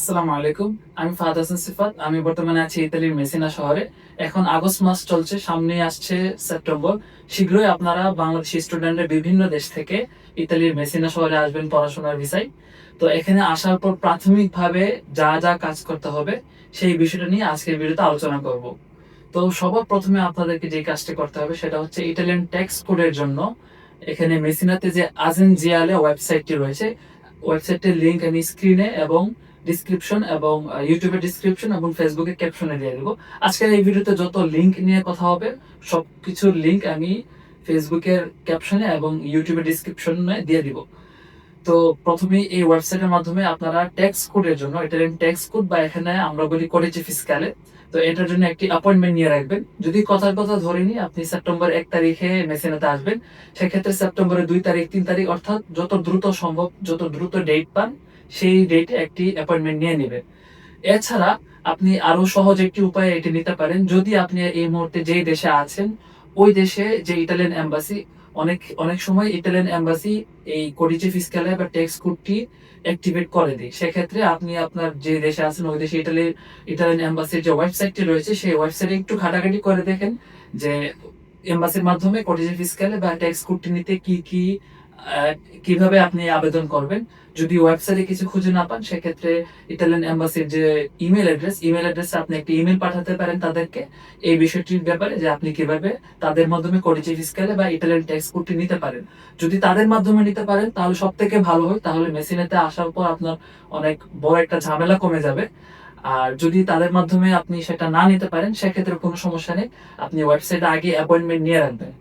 আসসালামু আলাইকুম। আমি ফাহাদ হাসান সিফাত। আমি বর্তমানে আছি ইতালির মেসিনা শহরে। এখন আগস্ট মাস চলছে, সামনেই আসছে সেপ্টেম্বর। শীঘ্রই আপনারা বাংলাদেশি স্টুডেন্টরা বিভিন্ন দেশ থেকে ইতালির মেসিনা শহরে আসবেন পড়াশোনার ভিসায়। তো এখানে আসার পর প্রাথমিকভাবে যা যা কাজ করতে হবে সেই বিষয়টা নিয়ে আজকের ভিডিওতে আলোচনা করব। তো সবার প্রথমে আপনাদেরকে যে কাজটি করতে হবে সেটা হচ্ছে ইটালিয়ান ট্যাক্স কোডের জন্য এখানে মেসিনাতে যে আজিনজিয়ালে ওয়েবসাইটটি রয়েছে, ওয়েবসাইটের লিংক আমি স্ক্রিনে এবং ডিসক্রিপশন এবং ইউটিউবের ডিসক্রিপশন এবং ফেসবুকে ক্যাপশনে দিয়ে দেবো। আজকের এই ভিডিওতে যত লিংক নিয়ে কথা হবে সবকিছুর লিংক আমি ফেসবুকের ক্যাপশনে এবং ইউটিউবের ডিসক্রিপশনে দিয়ে দিব। তো প্রথমে এই ওয়েবসাইটের মাধ্যমে আপনারা ট্যাক্স কোডের জন্য, এটার ট্যাক্স কোড বা এখানে আমরা বলি কডিচে ফিসকালে, তো এটার জন্য একটি অ্যাপয়েন্টমেন্ট নিয়ে রাখবেন। যদি কথার কথা ধরে নিই আপনি সেপ্টেম্বর 1 তারিখে মেসিনাতে আসবেন, সেক্ষেত্রে সেপ্টেম্বরের 2 তারিখ 3 তারিখ অর্থাৎ যত দ্রুত সম্ভব, যত দ্রুত ডেট পান সেই ডেটে একটি অ্যাপয়েন্টমেন্ট নিয়ে নেবেন। এছাড়া আপনি আরো সহজ একটি উপায়ে এটি নিতে পারেন। যদি আপনি এই মুহূর্তে যেই দেশে আছেন ওই দেশে যে ইটালিয়ান এম্বাসি, অনেক অনেক সময় ইটালিয়ান এম্বাসি এই কডিচে ফিসকালে বা ট্যাক্স কোডটি অ্যাক্টিভেট করে দেয়। সেক্ষেত্রে আপনি আপনার যে দেশে আছেন ওই দেশে ইটালিয়ান এম্বাসির যে ওয়েবসাইটটি রয়েছে সেই ওয়েবসাইটে একটু ঘাটাঘাটি করে দেখেন যে এম্বাসির মাধ্যমে কডিচে ফিসকালে বা ট্যাক্স কোডটি নিতে কি কি আহ, কিভাবে আপনি আবেদন করবেন। যদি ওয়েবসাইটে কিছু খুঁজে না পান সেক্ষেত্রে ইতালিয়ান এম্বাসির যে ইমেল অ্যাড্রেসে আপনি একটা ইমেল পাঠাতে পারেন তাদেরকে এই বিষয়টির ব্যাপারে, যে আপনি কিভাবে তাদের মাধ্যমে কডিচে ফিসকালে বা ইটালিয়ান ট্যাক্স কোডটি নিতে পারেন। যদি তাদের মাধ্যমে নিতে পারেন তাহলে সব থেকে ভালো হয়, তাহলে মেসিনেতে আসার পর আপনার অনেক বড় একটা ঝামেলা কমে যাবে। আর যদি তাদের মাধ্যমে আপনি সেটা না নিতে পারেন সেক্ষেত্রে কোনো সমস্যা নেই, আপনি ওয়েবসাইটে আগে অ্যাপয়েন্টমেন্ট নিয়ে রাখবেন।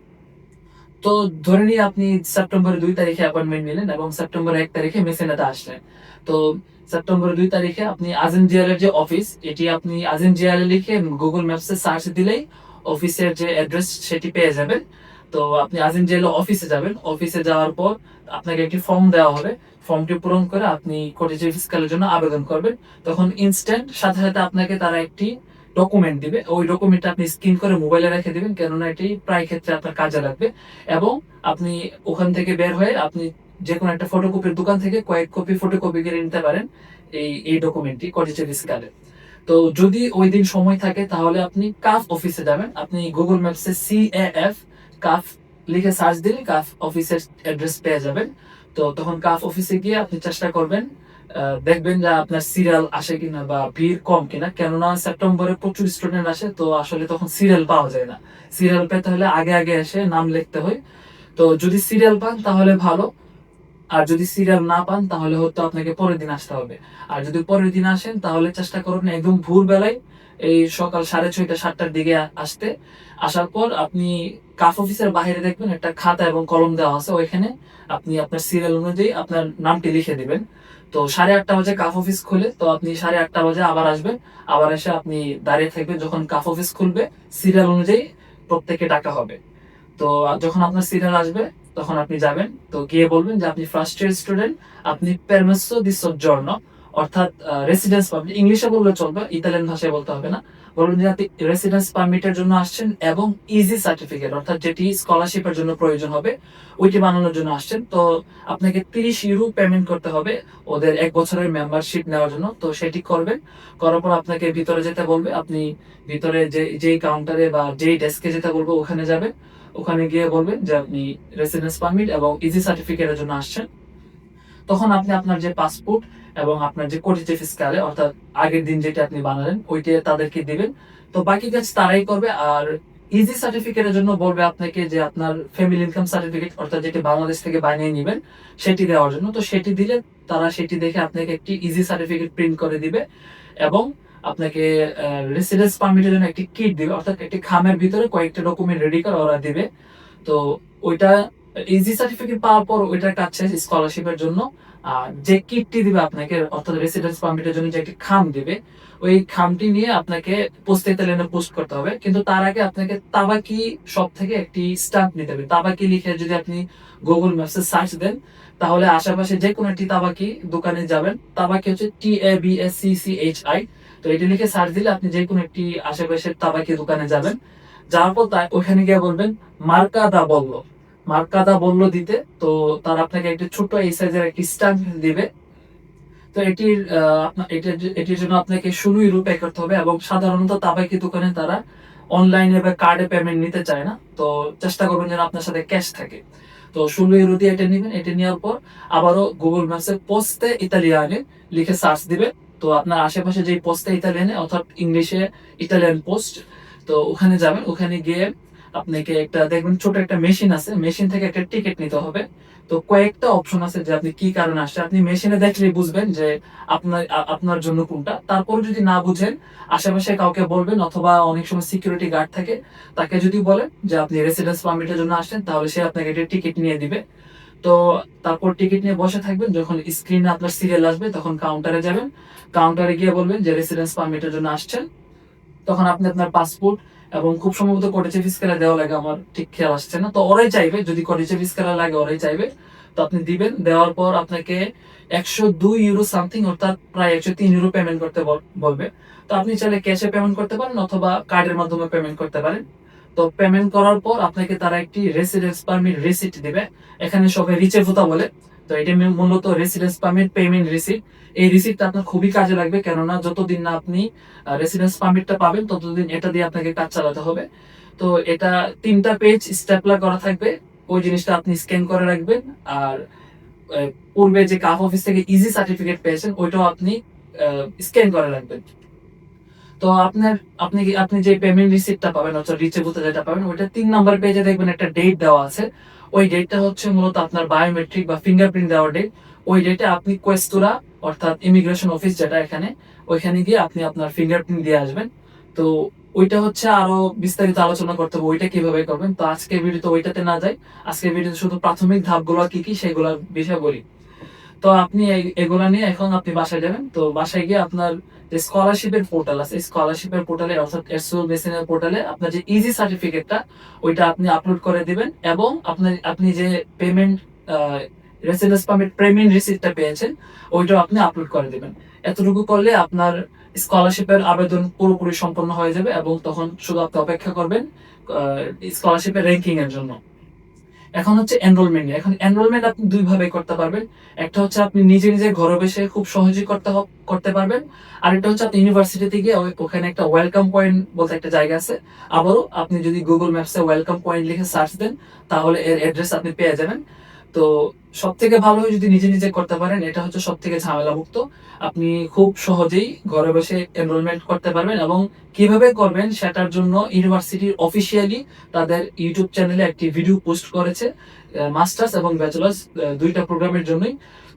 তো ধরে নিয়ে আপনি সেপ্টেম্বরের 2 তারিখে অ্যাপয়েন্টমেন্ট নিলেন এবং সেপ্টেম্বরের 1 তারিখে মেসেনাতে আসলেন। তো সেপ্টেম্বরের 2 তারিখে আপনি আজিনজিয়ালের যে অফিস, এটি আপনি আজিনজিয়ালে লিখে গুগল ম্যাপসে সার্চ দিলেই অফিসের যে অ্যাড্রেস সেটি পেয়ে যাবেন। তো আপনি আজিনজিয়ালে অফিসে যাবেন, অফিসে যাওয়ার পর আপনাকে একটি ফর্ম দেওয়া হবে। ফর্মটি পূরণ করে আপনি কটেজ ফিসকালের জন্য আবেদন করবেন। তখন ইনস্ট্যান্ট সাথে সাথে আপনাকে তারা একটি ডকুমেন্ট দিবে, ওই ডকুমেন্টটা আপনি স্ক্যান করে মোবাইলে রেখে দিবেন, কেননা এটি প্রায় ক্ষেত্রে আপনার কাজে লাগবে। এবং আপনি ওখান থেকে বের হয়ে আপনি যে কোনো একটা ফটোকপির দোকান থেকে কয়েক কপি ফটোকপি করে নিতে পারেন এই এই ডকুমেন্টটি কটেজের স্কালে। তো যদি ওই দিন সময় থাকে তাহলে আপনি কাফ অফিসে যাবেন। আপনি গুগল ম্যাপসে CAF কাফ লিখে সার্চ দিলে কাফ অফিসের অ্যাড্রেস পেয়ে যাবেন। তো তখন কাফ অফিসে গিয়ে আপনি চেষ্টা করবেন, দেখবেন যে আপনার সিরিয়াল আসে কিনা বা ভিড় কম কিনা, কেননা সেপ্টেম্বরে প্রচুর স্টুডেন্ট আসে, তো আসলে তখন সিরিয়াল পাওয়া যায় না। সিরিয়াল পেতে হলে আগে আগে এসে নাম লিখতে হয়। তো যদি সিরিয়াল পান তাহলে ভালো, আর যদি সিরিয়াল না পান তাহলে হয়তো আপনাকে পরের দিন আসতে হবে। আর যদি পরের দিন আসেন তাহলে চেষ্টা করুন একদম ভোর বেলায়, এই সকাল 6:30 7টার দিকে আসতে। আসার পর আপনি কাফ অফিসের বাইরে দেখবেন একটা খাতা এবং কলম দেওয়া আছে, ওইখানে আপনি আপনার সিরিয়াল অনুযায়ী আপনার নামটি লিখে দিবেন। তো 8:30 বাজে কাফ অফিস খুলে, তো আপনি 8:30 বাজে আবার আসবেন। আবার এসে আপনি দাঁড়িয়ে থাকবেন, যখন কাফ অফিস খুলবে সিরিয়াল অনুযায়ী প্রত্যেককে ডাকা হবে। তো যখন আপনার সিরিয়াল আসবে তখন আপনি যাবেন, তো গিয়ে বলবেন যে আপনি ফার্স্ট ইয়ার স্টুডেন্ট, আপনি পেরমেসো দি সজ্জর্ন, অর্থাৎ রেসিডেন্স পারমিট, ইংলিশে বললে চলবে, ইতালিয়ান ভাষায় বলতে হবে না। বলবেন যে আপনি রেসিডেন্স পারমিটের জন্য আসছেন এবং ইজি সার্টিফিকেট, অর্থাৎ যেটি স্কলারশিপের জন্য প্রয়োজন হবে ওইটি বানানোর জন্য আসছেন। তো আপনাকে 30 ইউরো পেমেন্ট করতে হবে ওদের 1 বছরের মেম্বারশিপ নেওয়ার জন্য। তো সেটি করবেন, করার পর আপনাকে ভিতরে যেতে বলবে, আপনি ভিতরে যেই কাউন্টারে বা যেই ডেস্কে যেতে বলবো ওখানে যাবেন। ওখানে গিয়ে বলবেন যে আপনি রেসিডেন্স পারমিট এবং ইজি সার্টিফিকেটের জন্য আসছেন। তখন আপনি আপনার যে পাসপোর্ট এবং আপনার যে কোটিতে ফিসকালে, অর্থাৎ আগের দিন যেটা আপনি বানালেন ওইটা তাদেরকে দিবেন। তো বাকি কাজ তারাই করবে। আর ইজি সার্টিফিকেটের জন্য বলবে আপনাকে যে আপনার ফ্যামিলি ইনকাম সার্টিফিকেট, অর্থাৎ যেটি বাংলাদেশ থেকে বানিয়ে নেবেন সেটি দেওয়ার জন্য। তো সেটি দিলে তারা সেটি দেখে আপনাকে একটি ইজি সার্টিফিকেট প্রিন্ট করে দিবে এবং আপনাকে রেসিডেন্স পারমিটের জন্য একটি কিট দিবে, অর্থাৎ একটি খামের ভিতরে কয়েকটা ডকুমেন্ট রেডি করে ওরা দিবে। তো ওইটা ইজি সার্টিফিকেট পাওয়ার পর ওইটার কাজ শেষ স্কলারশিপের জন্য। আর যে কিটটি দিবে আপনাকে, অর্থাৎ রেসিডেন্স পারমিটের জন্য যে একটি খাম দিবে, ওই খামটি নিয়ে আপনাকে পোস্ট ইতালিয়ানে পোস্ট করতে হবে। কিন্তু তার আগে আপনাকে তাবাকি শপ থেকে একটি স্টাম্প নিতে হবে। তাবাকি লিখে যদি আপনি গুগল ম্যাপসে সার্চ দেন তাহলে আশেপাশে যে কোনো একটি তাবাকি দোকানে যাবেন। তাবাকি হচ্ছে TABSCCHI। তো এটি লিখে সার্চ দিলে আপনি যে কোনো একটি আশেপাশের তাবাকি দোকানে যাবেন। যাওয়ার পর ওখানে গিয়ে বলবেন মার্কা দা বললো, মার্কা দা বললো দিতে। তো তারা আপনাকে একটা ছোট এই সাইজের একটি স্ট্যাম্প দিবে। তো এটির জন্য আপনাকে 16 ইউরো পে করতে হবে, এবং সাধারণত তাবাকি দোকানে তারা অনলাইনে বা কার্ডে পেমেন্ট নিতে চায় না। তো চেষ্টা করবেন যেন আপনার সাথে ক্যাশ থাকে। তো 16 ইউরো দিয়ে এটা নেবেন। এটা নেওয়ার পর আবারও গুগল ম্যাপসে পোস্তে ইতালিয়ানে লিখে সার্চ দিবে। তো আপনার আশেপাশে যে পোস্তে ইতালিয়ানে অর্থাৎ ইংলিশে ইতালিয়ান পোস্ট, তো ওখানে যাবেন। ওখানে গিয়ে আপনাকে একটা দেখবেন ছোট একটা মেশিন আছে, মেশিন থেকে একটা টিকিট নিতে হবে। তো কয়েকটা অপশন আছে যে আপনি কি কারণে আসছে, আপনি মেশিনে দেখলেই বুঝবেন যে আপনার জন্য কোনটা। তারপর যদি না বুঝেন আশেপাশে কাউকে বলবেন, অথবা অনেক সময় সিকিউরিটি গার্ড থাকে, তাকে যদি বলেন যে আপনি রেসিডেন্স পারমিটের জন্য আসছেন, তাহলে সে আপনাকে একটা টিকিট নিয়ে দিবে। তো তারপর টিকিট নিয়ে বসে থাকবেন, যখন স্ক্রিনে আপনার সিরিয়াল আসবে তখন কাউন্টারে যাবেন। কাউন্টারে গিয়ে বলবেন যে রেসিডেন্স পারমিটের জন্য আসছেন। তখন আপনি আপনার পাসপোর্ট এবং খুব সম্ভবত কটেজে ফিসকারা দেওয়া লাগে, আমার ঠিক খেয়াল আসছে না। তো ওরাই চাইবে, যদি কটেজে ফিসকারা লাগে ওরাই চাইবে। তো আপনি দিবেন। দেওয়ার পর আপনাকে 102 ইউরো সামথিং, অর্থাৎ প্রায় 103 ইউরো পেমেন্ট করতে বলবে। তো আপনি চাইলে ক্যাশে পেমেন্ট করতে পারেন অথবা কার্ডের মাধ্যমে পেমেন্ট করতে পারেন। তো পেমেন্ট করার পর আপনাকে তারা একটি রেসিডেন্স পারমিট রিসিট দিবে। এখানে সবাই রিচেভুতা বলে। তো এটা মূলত রেসিডেন্স পারমিট পেমেন্ট রিসিট। এই রিসিটটা আপনার খুবই কাজে লাগবে, কেননা যতদিন না আপনি রেসিডেন্স পারমিটটা পাবেন ততদিন এটা দিয়ে আপনাকে কাজ চালাতে হবে। তো এটা 3টা পেজ স্ট্যাপলার করা থাকবে, ওই জিনিসটা আপনি স্ক্যান করে রাখবেন। আর পূর্বে যে কাফ অফিস থেকে ইজি সার্টিফিকেট পেয়েছেন ওইটাও আপনি স্ক্যান করে রাখবেন। তো আপনি যে পেমেন্ট রিসিপ্টটা পাবেন অর্থাৎ রিচেবুতে যেটা পাবেন, ওইটা 3 নাম্বার পেজে দেখবেন একটা ডেট দেওয়া আছে। ওই ডেটটা হচ্ছে মূলত আপনার বায়োমেট্রিক বা ফিঙ্গারপ্রিন্ট দেওয়ার ডেট। ওই ডেটে আপনি কোয়েস্তোরা অর্থাৎ ইমিগ্রেশন অফিস যেটা এখানে, ওইখানে গিয়ে আপনি আপনার ফিঙ্গারপ্রিন্ট দিয়ে আসবেন। তো ওইটা হচ্ছে আরো বিস্তারিত আলোচনা করতে হবে ওইটা কিভাবে করবেন। তো আজকের ভিডিওতে ওইটাতে না যাই, আজকের ভিডিওতে শুধু প্রাথমিক ধাপগুলো কি কি সেগুলোর বিষয়ে বলি। তো আপনি এগুলা নিয়ে এখন আপনি বাসায় যাবেন। তো বাসায় গিয়ে আপনার যে স্কলারশিপের পোর্টাল আছে, স্কলারশিপের পোর্টালে অর্থাৎ এসও মেশিনের পোর্টালে আপনার যে ইজি সার্টিফিকেটটা ওইটা আপনি আপলোড করে দিবেন, এবং আপনি যে পেমেন্ট রেসিডেন্স পারমিট পেমেন্ট রিসিপ্টটা পেয়েছেন ওইটাও আপনি আপলোড করে দিবেন। এতটুকু করলে আপনার স্কলারশিপের আবেদন পুরোপুরি সম্পন্ন হয়ে যাবে, এবং তখন শুধু আপনি অপেক্ষা করবেন স্কলারশিপের র্যাঙ্কিং এর জন্য। এখন হচ্ছে এনরোলমেন্ট। এখন এনরোলমেন্ট আপনি দুই ভাবে করতে পারবেন। একটা হচ্ছে আপনি নিজে নিজে ঘরে বসে খুব সহজেই করতে পারবেন। আর একটা হচ্ছে আপনি ইউনিভার্সিটিতে গিয়ে ওখানে একটা ওয়েলকাম পয়েন্ট বলতে একটা জায়গা আছে। আবারও আপনি যদি গুগল ম্যাপসে ওয়েলকাম পয়েন্ট লিখে সার্চ দেন তাহলে এর অ্যাড্রেস আপনি পেয়ে যাবেন। তো সব থেকে ভালো হয় যদি নিজে নিজে করতে পারেন, এটা হচ্ছে সব থেকে ঝামেলা মুক্ত। আপনি খুব সহজেই ঘরে বসে এনরোলমেন্ট করতে পারবেন, এবং কিভাবে করবেন সেটার জন্য ইউনিভার্সিটির অফিসিয়ালি তাদের ইউটিউব চ্যানেলে একটি ভিডিও পোস্ট করেছে, মাস্টার্স এবং ব্যাচেলার্স দুইটা প্রোগ্রামের জন্যই।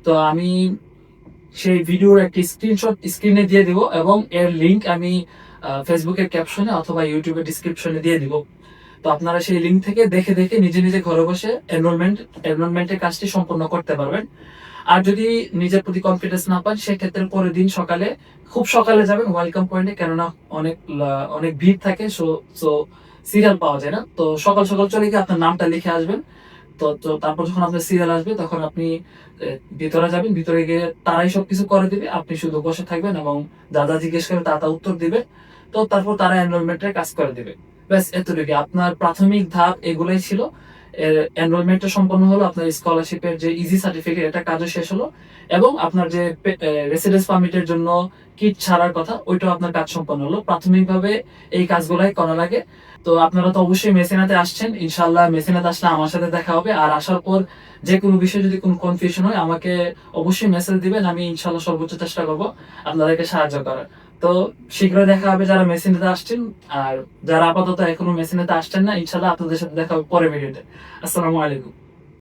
তো আমি সেই ভিডিওর একটি স্ক্রিনশট স্ক্রিনে দিয়ে দিব, এবং এর লিংক আমি ফেসবুকের ক্যাপশনে অথবা ইউটিউবের ডিসক্রিপশনে দিয়ে দিব। তো আপনারা সেই লিঙ্ক থেকে দেখে দেখে নিজে নিজে ঘরে বসে এনরোলমেন্টের কাজটি সম্পন্ন করতে পারবেন। আর যদি নিজের প্রতি কনফিডেন্স না পান সেক্ষেত্রে পরের দিন সকালে, খুব সকালে যাবেন ওয়েলকাম পয়েন্টে, কেননা অনেক ভিড় থাকে, সো সো সিরিয়াল পাওয়া যায় না। তো সকাল সকাল চলে গিয়ে আপনার নামটা লিখে আসবেন। তো তো তারপর যখন আপনার সিরিয়াল আসবে তখন আপনি ভিতরে যাবেন। ভিতরে গিয়ে তারাই সবকিছু করে দিবে, আপনি শুধু বসে থাকবেন এবং যা যা জিজ্ঞেস করে তা উত্তর দিবে। তো তারপর তারা এনরোলমেন্টের কাজ করে দিবে। ব্যাস এতটুকু আপনার প্রাথমিক ধাপ এগুলোই ছিল। এনরোলমেন্টটা সম্পন্ন হলো, আপনার স্কলারশিপের যে ইজি সার্টিফিকেট এটা কাজও শেষ হলো, এবং আপনার যে রেসিডেন্স পারমিটের জন্য কিট ছাড়ার কথা ওইটাও আপনার কাজ সম্পন্ন হলো। প্রাথমিকভাবে এই কাজগুলাই করা লাগে। তো আপনারা তো অবশ্যই মেসিনাতে আসছেন, ইনশাল্লাহ মেসিনাতে আসলে আমার সাথে দেখা হবে। আর আসার পর যে কোনো বিষয়ে যদি কোনো কনফিউশন হয় আমাকে অবশ্যই মেসেজ দিবেন, আমি ইনশাল্লাহ সর্বোচ্চ চেষ্টা করবো আপনাদেরকে সাহায্য করার। তো শীঘ্রই দেখা হবে যারা মেসিনাতে আসছেন, আর যারা আপাতত এখনো মেসিনাতে আসছেন না, ইনশাল্লাহ আপনাদের সাথে দেখা হবে পরের ভিডিওতে। আসসালামু আলাইকুম।